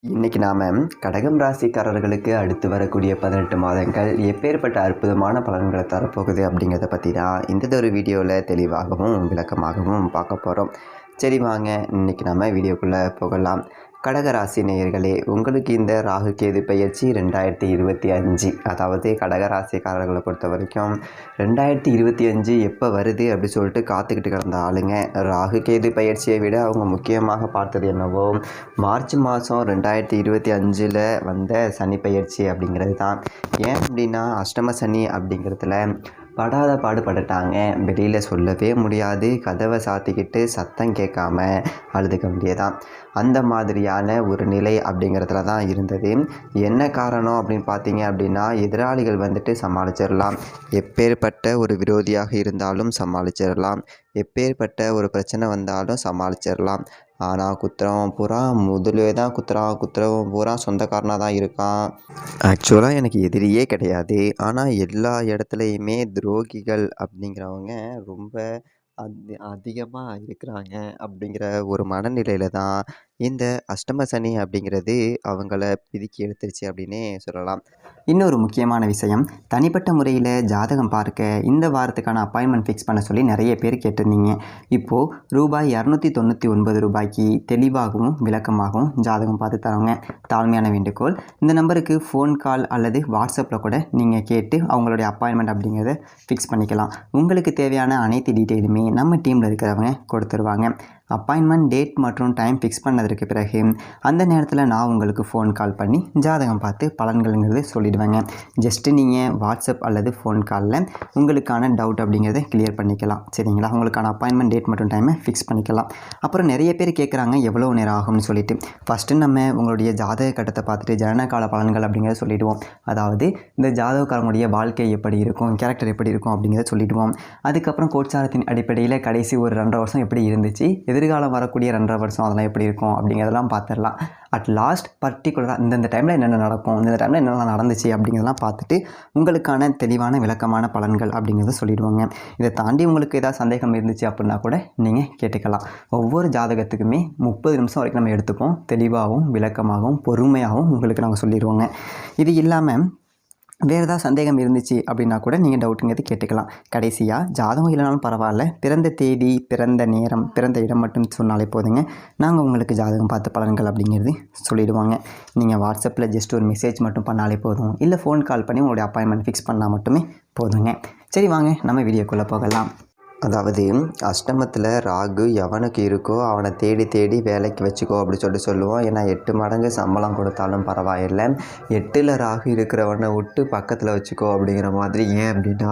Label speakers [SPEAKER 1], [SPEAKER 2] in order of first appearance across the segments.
[SPEAKER 1] இன்னைக்கு நாம கடகம் ராசிக்காரர்களுக்கு அடுத்து வரக்கூடிய 18 மாதங்கள் எப்பேற்பட்ட அற்புதமான பலன்களை தரப்போகுது அப்படிங்கிறத பற்றி தான் இந்த ஒரு வீடியோவில் தெளிவாகவும் விளக்கமாகவும் பார்க்க போகிறோம். சரி வாங்க, இன்னைக்கு நம்ம வீடியோக்குள்ளே போகலாம். கடகராசி நேயர்களே, உங்களுக்கு இந்த ராகு கேது பயிற்சி 2025, அதாவது கடகராசிக்காரர்களை பொறுத்த வரைக்கும் 2025 எப்போ வருது அப்படி சொல்லிட்டு காத்துக்கிட்டு கிடந்த ஆளுங்க. ராகு கேது பயிற்சியை விட அவங்க முக்கியமாக பார்த்தது என்னவோ மார்ச் மாதம் 2025 வந்த சனி பயிற்சி அப்படிங்கிறது தான். ஏன் அப்படின்னா அஷ்டம சனி அப்படிங்கிறதுல படாத பாடுபட்டுட்டாங்க. வெளியில் சொல்லவே முடியாது, கதவை சாத்திக்கிட்டு சத்தம் கேட்காம அழுதுக்க வேண்டியதான். அந்த மாதிரியான ஒரு நிலை அப்படிங்கிறதுல தான் இருந்தது. என்ன காரணம் அப்படின்னு பார்த்தீங்க அப்படின்னா, எதிராளிகள் வந்துட்டு சமாளிச்சிடலாம், எப்பேற்பட்ட ஒரு விரோதியாக இருந்தாலும் சமாளிச்சிடலாம், எப்பேற்பட்ட ஒரு பிரச்சனை வந்தாலும் சமாளிச்சிடலாம். ஆனால் குத்துறவன் பூரா முதலே தான் குத்துறவன் பூரா சொந்தக்காரனாக தான் இருக்கான். ஆக்சுவலாக எனக்கு எதிரியே கிடையாது, ஆனால் எல்லா இடத்துலையுமே துரோகிகள் அப்படிங்கிறவங்க ரொம்ப அதிகமாக இருக்கிறாங்க அப்படிங்கிற ஒரு மனநிலையில் தான் இந்த அஷ்டம சனி அப்படிங்கிறது அவங்கள பிதுக்கி எடுத்துருச்சு அப்படின்னே சொல்லலாம். இன்னொரு முக்கியமான விஷயம், தனிப்பட்ட முறையில் ஜாதகம் பார்க்க இந்த வாரத்துக்கான அப்பாயின்மெண்ட் ஃபிக்ஸ் பண்ண சொல்லி நிறைய பேர் கேட்டிருந்தீங்க. இப்போது ரூபாய் 299 ரூபாய்க்கு தெளிவாகவும் விளக்கமாகவும் ஜாதகம் பார்த்து தரவங்க. தாழ்மையான வேண்டுகோள், இந்த நம்பருக்கு ஃபோன் கால் அல்லது வாட்ஸ்அப்பில் கூட நீங்கள் கேட்டு அவங்களுடைய அப்பாயின்மெண்ட் அப்படிங்கிறத ஃபிக்ஸ் பண்ணிக்கலாம். உங்களுக்கு தேவையான அனைத்து டீட்டெயிலுமே நம்ம டீமில் இருக்கிறவங்க கொடுத்துருவாங்க. அப்பாயின்மெண்ட் டேட் மற்றும் டைம் ஃபிக்ஸ் பண்ணதற்கு பிறகு அந்த நேரத்தில் நான் உங்களுக்கு ஃபோன் கால் பண்ணி ஜாதகம் பார்த்து பலன்கள்ங்கிறது சொல்லிடுவேங்க. ஜஸ்ட்டு நீங்கள் வாட்ஸ்அப் அல்லது ஃபோன் காலில் உங்களுக்கான டவுட் அப்படிங்கிறத கிளியர் பண்ணிக்கலாம். சரிங்களா? உங்களுக்கான அப்பாயின்மெண்ட் டேட் மற்றும் டைமை ஃபிக்ஸ் பண்ணிக்கலாம். அப்புறம் நிறைய பேர் கேட்குறாங்க எவ்வளோ நேரம் ஆகும்னு சொல்லிட்டு. ஃபஸ்ட்டு நம்ம உங்களுடைய ஜாதக கட்டத்தை பார்த்துட்டு ஜனனகால பலன்கள் அப்படிங்கிறத சொல்லிவிடுவோம். அதாவது இந்த ஜாதகக்காரங்களுடைய வாழ்க்கை எப்படி இருக்கும், கேரக்டர் எப்படி இருக்கும் அப்படிங்கிறத சொல்லிவிடுவோம். அதுக்கப்புறம் கோட்சாரத்தின் அடிப்படையில் கடைசி ஒரு 2.5 வருஷம் எப்படி இருந்துச்சு, எதிர்காலம் வரக்கூடிய 2.5 வருஷம் அதெல்லாம் எப்படி இருக்கும் அப்படிங்கிறதெல்லாம் பார்த்துடலாம். அட் லாஸ்ட் பர்டிகுலராக இந்தந்த டைமில் என்னென்ன நடக்கும், இந்த டைமில் என்னென்ன நடந்துச்சு அப்படிங்கிறதெல்லாம் பார்த்துட்டு உங்களுக்கான தெளிவான விளக்கமான பலன்கள் அப்படிங்கிறத சொல்லிடுவாங்க. இதை தாண்டி உங்களுக்கு ஏதாவது சந்தேகம் இருந்துச்சு அப்படின்னா கூட நீங்கள் கேட்டுக்கலாம். ஒவ்வொரு ஜாதகத்துக்குமே 30 நிமிஷம் வரைக்கும் நம்ம எடுத்துப்போம். தெளிவாகவும் விளக்கமாகவும் பொறுமையாகவும் உங்களுக்கு நாங்கள் சொல்லிடுவோங்க. இது இல்லாமல் வேறு ஏதாவது சந்தேகம் இருந்துச்சு அப்படின்னா கூட நீங்கள் டவுட்டுங்கிறது கேட்டுக்கலாம். கடைசியாக ஜாதகம் இல்லைனாலும் பரவாயில்ல, பிறந்த தேதி, பிறந்த நேரம், பிறந்த இடம் மட்டும் சொன்னாலே போதுங்க. நாங்கள் உங்களுக்கு ஜாதகம் பார்த்த பலன்கள் அப்படிங்கிறது சொல்லிவிடுவாங்க. நீங்கள் வாட்ஸ்அப்பில் ஜஸ்ட் ஒரு மெசேஜ் மட்டும் பண்ணாலே போதும், இல்லை ஃபோன் கால் பண்ணி உங்களுடைய அப்பாயின்மெண்ட் ஃபிக்ஸ் பண்ணால் மட்டுமே போதுங்க. சரி வாங்க, நம்ம வீடியோக்குள்ளே போகலாம். அதாவது அஷ்டமத்தில் ராகு எவனுக்கு இருக்கோ அவனை தேடி தேடி வேலைக்கு வச்சுக்கோ அப்படி சொல்லுவோம். ஏன்னா 8 மடங்கு சம்பளம் கொடுத்தாலும் பரவாயில்லை, 8ல் ராகு இருக்கிறவனை விட்டு பக்கத்தில் வச்சுக்கோ அப்படிங்கிற மாதிரி. ஏன் அப்படின்னா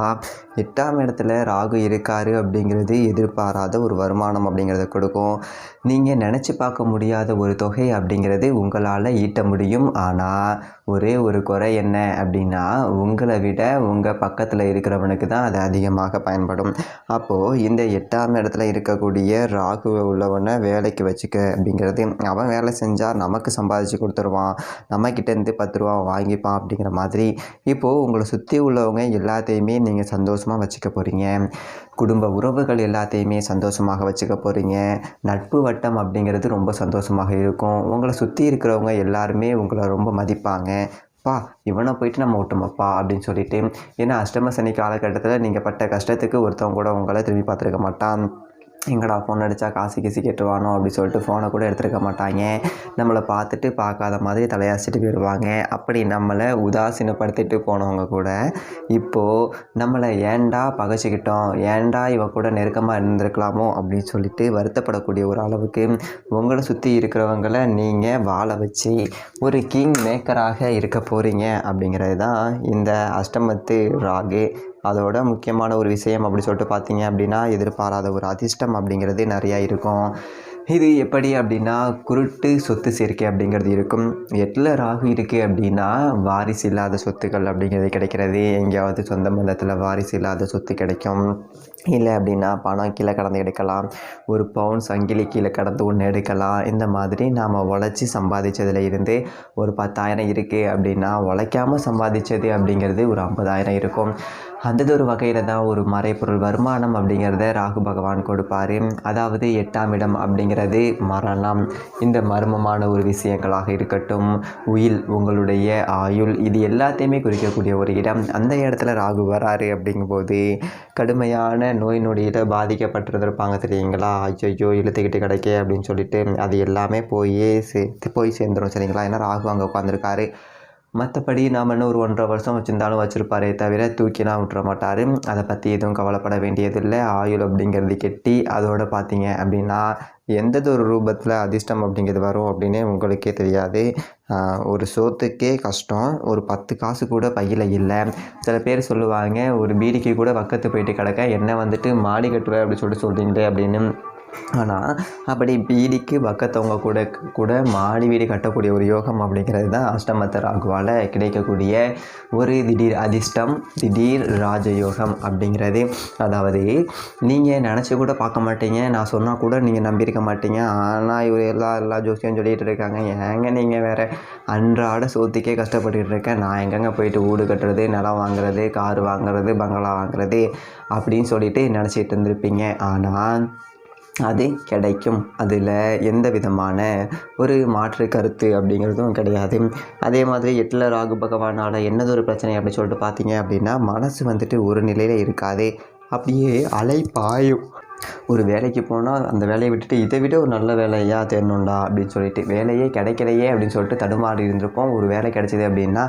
[SPEAKER 1] 8ஆம் இடத்துல ராகு இருக்காரு அப்படிங்கிறது எதிர்பாராத ஒரு வருமானம் அப்படிங்கிறத கொடுக்கும். நீங்கள் நினச்சி பார்க்க முடியாத ஒரு தொகை அப்படிங்கிறது உங்களால் ஈட்ட முடியும். ஆனால் ஒரே ஒரு குறை என்ன அப்படின்னா, உங்களை விட உங்கள் பக்கத்தில் இருக்கிறவனுக்கு தான் அது அதிகமாக பயன்படும். அப்போது இந்த 8ஆம் இடத்துல இருக்கக்கூடிய ராகு உள்ளவனை வேலைக்கு வச்சுக்க அப்படிங்கிறது, அவன் வேலை செஞ்சால் நமக்கு சம்பாதிச்சு கொடுத்துருவான், நம்மக்கிட்டேருந்து 10 ரூபா வாங்கிப்பான் அப்படிங்கிற மாதிரி. இப்போது உங்களை சுற்றி உள்ளவங்க எல்லாத்தையுமே நீங்கள் சந்தோஷமாக வச்சுக்க போகிறீங்க. குடும்ப உறவுகள் எல்லாத்தையுமே சந்தோஷமாக வச்சுக்க போகிறீங்க. நட்பு வட்டம் அப்படிங்கிறது ரொம்ப சந்தோஷமாக இருக்கும். உங்களை சுற்றி இருக்கிறவங்க எல்லாருமே உங்களை ரொம்ப மதிப்பாங்க. இவனை போயிட்டு நம்ம விட்டோமப்பா அப்படின்னு சொல்லிட்டு. ஏன்னா அஷ்டம சனி காலகட்டத்தில் நீங்கள் பட்ட கஷ்டத்துக்கு ஒருத்தவங்க கூட உங்களை திரும்பி பார்த்துருக்க மாட்டான். எங்கடா ஃபோன் அடித்தா காசு கீசு கேட்டுருவானோ அப்படின்னு சொல்லிட்டு ஃபோனை கூட எடுத்துருக்க மாட்டாங்க. நம்மளை பார்த்துட்டு பார்க்காத மாதிரி தலையாசிட்டு போயிடுவாங்க. அப்படி நம்மளை உதாசீனப்படுத்திட்டு போனவங்க கூட இப்போது நம்மளை ஏன்டா பகைச்சிக்கிட்டோம், ஏன்டா இவன் கூட நெருக்கமாக இருந்திருக்கலாமோ அப்படின்னு சொல்லிட்டு வருத்தப்படக்கூடிய ஒரு அளவுக்கு உங்களை சுற்றி இருக்கிறவங்கள நீங்கள் வாழ வச்சு ஒரு கிங் மேக்கராக இருக்க போகிறீங்க அப்படிங்கிறது தான் இந்த அஷ்டமத்து ராகு. அதோட முக்கியமான ஒரு விஷயம் அப்படி சொல்லிட்டு பார்த்தீங்க அப்படின்னா, எதிர்பாராத ஒரு அதிர்ஷ்டம் அப்படிங்கிறது நிறையா இருக்கும். இது எப்படி அப்படின்னா, குருட்டு சொத்து சேர்க்கை அப்படிங்கிறது இருக்கும். 8ல் ராகு இருக்குது அப்படின்னா வாரிசு இல்லாத சொத்துக்கள் அப்படிங்கிறது கிடைக்கிறது. எங்கேயாவது சொந்த பந்தத்தில் வாரிசு இல்லாத சொத்து கிடைக்கும். இல்லை அப்படின்னா பணம் கீழே கடந்து எடுக்கலாம், ஒரு பவுன் சங்கிலி கீழே கடந்து ஒன்று எடுக்கலாம். இந்த மாதிரி நாம் உழைச்சி சம்பாதிச்சதில் இருந்து ஒரு 10,000 இருக்குது அப்படின்னா, உழைக்காமல் சம்பாதிச்சது அப்படிங்கிறது ஒரு 50,000 இருக்கும். அந்த ஒரு வகையில் தான் ஒரு மறைபொருள் வருமானம் அப்படிங்கிறத ராகு பகவான் கொடுப்பார். அதாவது 8ஆம் இடம் அப்படிங்கிறது மரணம், இந்த மர்மமான ஒரு விஷயங்களாக இருக்கட்டும், உயில், உங்களுடைய ஆயுள், இது எல்லாத்தையுமே குறிக்கக்கூடிய ஒரு இடம். அந்த இடத்துல ராகு வராரு அப்படிங்கும்போது கடுமையான நோய் நொடியில் பாதிக்கப்பட்டிருந்திருப்பாங்க தெரியுங்களா. ஐயோ இழுத்துக்கிட்டு கிடைக்க அப்படின்னு சொல்லிட்டு அது எல்லாமே போய் சேர்ந்துடும் சரிங்களா. ஏன்னா ராகு அங்கே உட்காந்துருக்காரு. மற்றபடி நாம் இன்னும் ஒரு 1.5 வருஷம் வச்சுருந்தாலும் வச்சுருப்பாரே தவிர தூக்கிலாம் விட்டுற மாட்டார். அதை பற்றி எதுவும் கவலைப்பட வேண்டியதில்லை. ஆயுள் அப்படிங்கிறது கெட்டி அதோடு பார்த்தீங்க அப்படின்னா எந்த ஒரு ரூபத்தில் அதிர்ஷ்டம் அப்படிங்கிறது வரும் அப்படின்னு உங்களுக்கே தெரியாது. ஒரு சோத்துக்கே கஷ்டம், ஒரு 10 காசு கூட பையில் இல்லை. சில பேர் சொல்லுவாங்க, ஒரு பீடிக்கு கூட பக்கத்து போயிட்டு கிடக்க என்ன வந்துட்டு மாடி கட்டுவேன் அப்படி சொல்லிட்டு சொல்கிறீங்களே அப்படின்னு. ஆனால் அப்படி பீடிக்கு பக்கத்தவங்க கூட மாடி வீடு கட்டக்கூடிய ஒரு யோகம் அப்படிங்கிறது தான் அஷ்டமத்த ராகுவால் கிடைக்கக்கூடிய ஒரு திடீர் அதிர்ஷ்டம், திடீர் ராஜயோகம் அப்படிங்கிறது. அதாவது நீங்கள் நினச்சி கூட பார்க்க மாட்டீங்க, நான் சொன்னால் கூட நீங்கள் நம்பியிருக்க மாட்டீங்க. ஆனால் இவர் எல்லா ஜோசியம் சொல்லிகிட்டு இருக்காங்க, ஏங்க நீங்கள் வேறு அன்றாட சோத்துக்கே கஷ்டப்பட்டுக்கிட்டு இருக்கேன், நான் எங்கெங்கே போயிட்டு வீடு கட்டுறது, நிலம் வாங்குறது, கார் வாங்குறது, பங்களா வாங்குறது அப்படின்னு சொல்லிட்டு நினச்சிட்டு இருந்திருப்பீங்க. ஆனால் அது கிடைக்கும். அதில் எந்த விதமான ஒரு மாற்று கருத்து அப்படிங்கிறதும் கிடையாது. அதே மாதிரி 8ல் ராகு பகவானால் என்னது ஒரு பிரச்சனை அப்படின்னு சொல்லிட்டு பார்த்தீங்க அப்படின்னா, மனசு வந்துட்டு ஒரு நிலையில் இருக்காது, அப்படியே அலை பாயும். ஒரு வேலைக்கு போனால் அந்த வேலையை விட்டுட்டு இதை விட ஒரு நல்ல வேலையாக தேடணுண்டா அப்படின்னு சொல்லிட்டு வேலையே கிடைக்கலையே அப்படின்னு சொல்லிட்டு தடுமாறி இருந்திருப்போம். ஒரு வேலை கிடைச்சிது அப்படின்னா,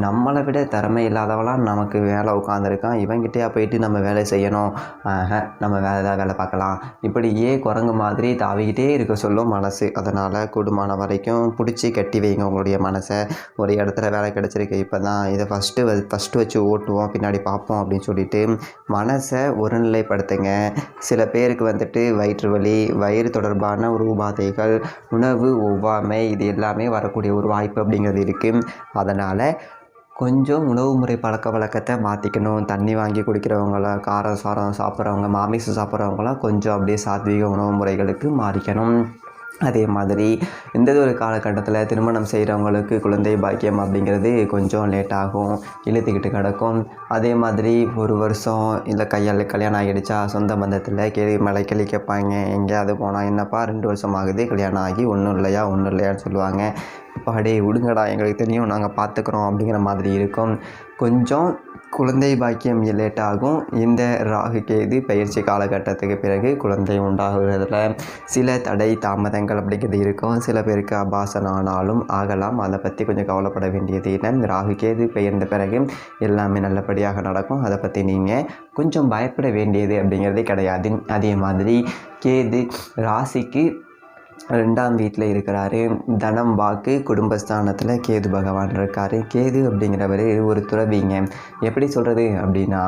[SPEAKER 1] நம்மளை விட திறமை இல்லாதவளாம் நமக்கு வேலை உட்காந்துருக்கான், இவங்கிட்டே போயிட்டு நம்ம வேலை செய்யணும், நம்ம வேறு ஏதாவது வேலை பார்க்கலாம், இப்படியே குரங்கு மாதிரி தாவிக்கிட்டே இருக்க சொல்லும் மனசு. அதனால் கூடுமான வரைக்கும் பிடிச்சி கட்டி வைங்க உங்களுடைய மனசை. ஒரு இடத்துல வேலை கிடச்சிருக்கு, இப்போ தான் இதை ஃபஸ்ட்டு வச்சு ஓட்டுவோம், பின்னாடி பார்ப்போம் அப்படின்னு சொல்லிட்டு மனசை ஒருநிலைப்படுத்துங்க. சில பேருக்கு வந்துட்டு வயிற்று வலி, வயிறு தொடர்பான ஒரு உபாதைகள், உணவு ஒவ்வாமை, இது எல்லாமே வரக்கூடிய ஒரு வாய்ப்பு அப்படிங்கிறது இருக்குது. அதனால் கொஞ்சம் உணவு முறை பழக்க வழக்கத்தை மாற்றிக்கணும். தண்ணி வாங்கி குடிக்கிறவங்கள, காரம் சாரம் சாப்பிட்றவங்க, மாமிசம் சாப்பிட்றவங்களாம் கொஞ்சம் அப்படியே சாத்வீக உணவு முறைகளுக்கு மாறிக்கணும். அதே மாதிரி இந்த ஒரு காலகட்டத்தில் திருமணம் செய்கிறவங்களுக்கு குழந்தை பாக்கியம் அப்படிங்கிறது கொஞ்சம் லேட்டாகும், இழுத்துக்கிட்டு கிடக்கும். அதே மாதிரி ஒரு வருஷம் இல்லை கல்யாணம் ஆகிடுச்சா சொந்த பந்தத்தில் மேலே கேள்வி கேட்பாங்க, எங்கேயாவது போனால் என்னப்பா 2 வருஷம் ஆகுது கல்யாணம் ஆகி ஒன்றும் இல்லையான்னு சொல்லுவாங்க. அடே விடுங்கடா, எங்களுக்கு தெரியும், நாங்கள் பார்த்துக்குறோம் அப்படிங்கிற மாதிரி இருக்கும். கொஞ்சம் குழந்தை பாக்கியம் லேட் ஆகும். இந்த ராகு கேது பயிற்சி காலகட்டத்துக்கு பிறகு குழந்தை உண்டாகுறதுல சில தடை தாமதங்கள் அப்படிங்கிறது இருக்கும். சில பேருக்கு அபாசனம் ஆனாலும் ஆகலாம், அதை பற்றி கொஞ்சம் கவலைப்பட வேண்டியது இல்லை. ராகு கேது பெயர்ந்த பிறகு எல்லாமே நல்லபடியாக நடக்கும். அதை பற்றி நீங்கள் கொஞ்சம் பயப்பட வேண்டியது அப்படிங்கிறதே கிடையாது. அதே மாதிரி கேது ராசிக்கு 2ஆம் வீட்டில் இருக்கிறாரு. தனம், வாக்கு, குடும்பஸ்தானத்தில் கேது பகவான் இருக்கார். கேது அப்படிங்கிறவர் ஒரு துறவிங்க. எப்படி சொல்கிறது அப்படின்னா,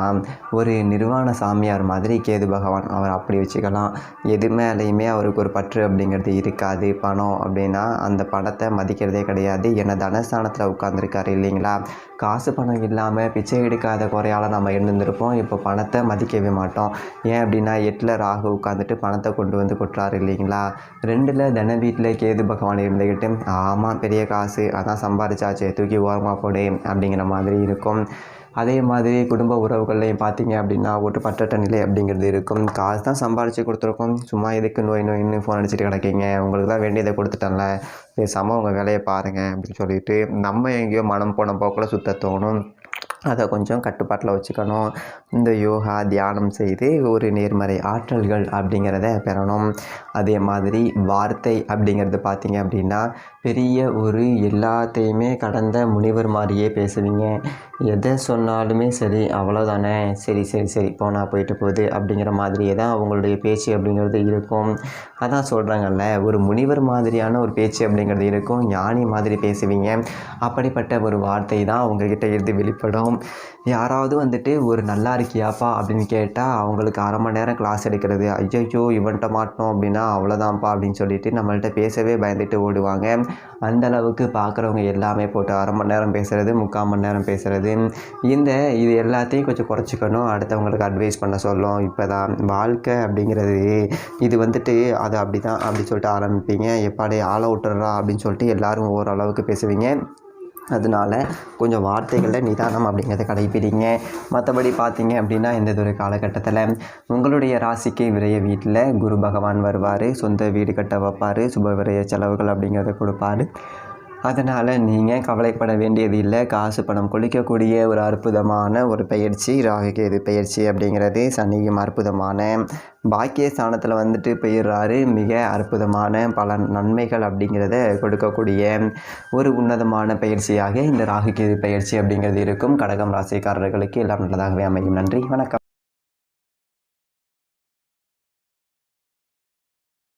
[SPEAKER 1] ஒரு நிர்வாண சாமியார் மாதிரி கேது பகவான், அவர் அப்படி வச்சுக்கலாம். எது மேலேயுமே அவருக்கு ஒரு பற்று அப்படிங்கிறது இருக்காது. பணம் அப்படின்னா அந்த பணத்தை மதிக்கிறதே கிடையாது. ஏன்னா தனஸ்தானத்தில் உட்காந்துருக்காரு இல்லைங்களா. காசு பணம் இல்லாமல் பிச்சை எடுக்காத குறையால் நம்ம இருந்திருப்போம். இப்போ பணத்தை மதிக்கவே மாட்டோம். ஏன் அப்படின்னா 8ல் ராகு உட்காந்துட்டு பணத்தை கொண்டு வந்து கொட்டுறாரு இல்லைங்களா. 2ல் தன வீட்டில் கேது பகவான் இருந்துக்கிட்டு, ஆமாம் பெரிய காசு அதான் சம்பாதிச்சாச்சு, தூக்கி ஓரமாக போடு அப்படிங்கிற மாதிரி இருக்கும். அதே மாதிரி குடும்ப உறவுகள்லையும் பார்த்தீங்க அப்படின்னா ஒட்டுப்பட்ட நிலை அப்படிங்கிறது இருக்கும். காசு தான் சம்பாதிச்சு கொடுத்துருக்கோம், சும்மா எதுக்கு நோயின்னு ஃபோன் அடிச்சுட்டு கிடக்கீங்க, உங்களுக்கு தான் வேண்டியதை கொடுத்துட்டேன்ல, பேசாமல் உங்கள் வேலையை பாருங்கள் அப்படின்னு சொல்லிட்டு நம்ம எங்கேயோ மனம் போன போக்கில் சுத்த தோணும். அதை கொஞ்சம் கட்டுப்பாட்டில் வச்சுக்கணும். இந்த யோகா தியானம் செய்து ஒரு நேர்மறை ஆற்றல்கள் அப்படிங்கிறத பெறணும். அதே மாதிரி வார்த்தை அப்படிங்கிறது பார்த்திங்க அப்படின்னா பெரிய ஒரு எல்லாத்தையுமே கடந்த முனிவர் மாதிரியே பேசுவீங்க. எதை சொன்னாலுமே சரி அவ்வளோதானே, சரி போனால் போயிட்டு போகுது அப்படிங்கிற மாதிரியே தான் அவங்களுடைய பேச்சு அப்படிங்கிறது இருக்கும். அதான் சொல்கிறாங்கல்ல, ஒரு முனிவர் மாதிரியான ஒரு பேச்சு அப்படிங்கிறது இருக்கும், ஞானி மாதிரி பேசுவீங்க. அப்படிப்பட்ட ஒரு வார்த்தை தான் உங்கள்கிட்ட இருந்து வெளிப்படும். யாராவது வந்துட்டு ஒரு நல்லா இருக்கியாப்பா அப்படின்னு கேட்டால் அவங்களுக்கு 1/2 மணி நேரம் கிளாஸ் எடுக்கிறது. ஐயோ இவன்கிட்ட மாட்டோம் அப்படின்னா அவ்வளோதான்ப்பா அப்படின்னு சொல்லிட்டு நம்மள்கிட்ட பேசவே பயந்துட்டு ஓடுவாங்க. அந்தளவுக்கு பார்க்குறவங்க எல்லாமே போட்டு 1/2 மணி நேரம் பேசுகிறது, 3/4 மணி நேரம் பேசுகிறது. இது எல்லாத்தையும் கொஞ்சம் குறைச்சிக்கணும். அடுத்தவங்களுக்கு அட்வைஸ் பண்ண சொல்லும். இப்போ தான் வாழ்க்கை அப்படிங்கிறது இது வந்துட்டு அது அப்படி சொல்லிட்டு ஆரம்பிப்பீங்க. எப்பாடி ஆளை விட்டுறா அப்படின்னு சொல்லிட்டு எல்லோரும் ஓரளவுக்கு பேசுவீங்க. அதனால கொஞ்சம் வார்த்தைகளில் நிதானம் அப்படிங்கிறத கடைப்பிடிங்க. மற்றபடி பார்த்தீங்க அப்படின்னா இந்த ஒரு காலகட்டத்தில் உங்களுடைய ராசிக்கு விரைய வீட்டில் குரு பகவான் வருவார். சொந்த வீடு கட்ட வைப்பார். சுப விரைய செலவுகள் அப்படிங்கிறத கொடுப்பார். அதனால் நீங்கள் கவலைப்பட வேண்டியது இல்லை. காசு பணம் கொழிக்கக்கூடிய ஒரு அற்புதமான ஒரு பயிற்சி ராகுகேது பயிற்சி அப்படிங்கிறது. சனியும் அற்புதமான பாக்கியஸ்தானத்தில் வந்துட்டு போயிடுறாரு. மிக அற்புதமான பல நன்மைகள் அப்படிங்கிறத கொடுக்கக்கூடிய ஒரு உன்னதமான பயிற்சியாக இந்த ராகுகேது பயிற்சி அப்படிங்கிறது இருக்கும். கடகம் ராசிக்காரர்களுக்கு எல்லாம் நல்லதாகவே அமையும். நன்றி, வணக்கம்.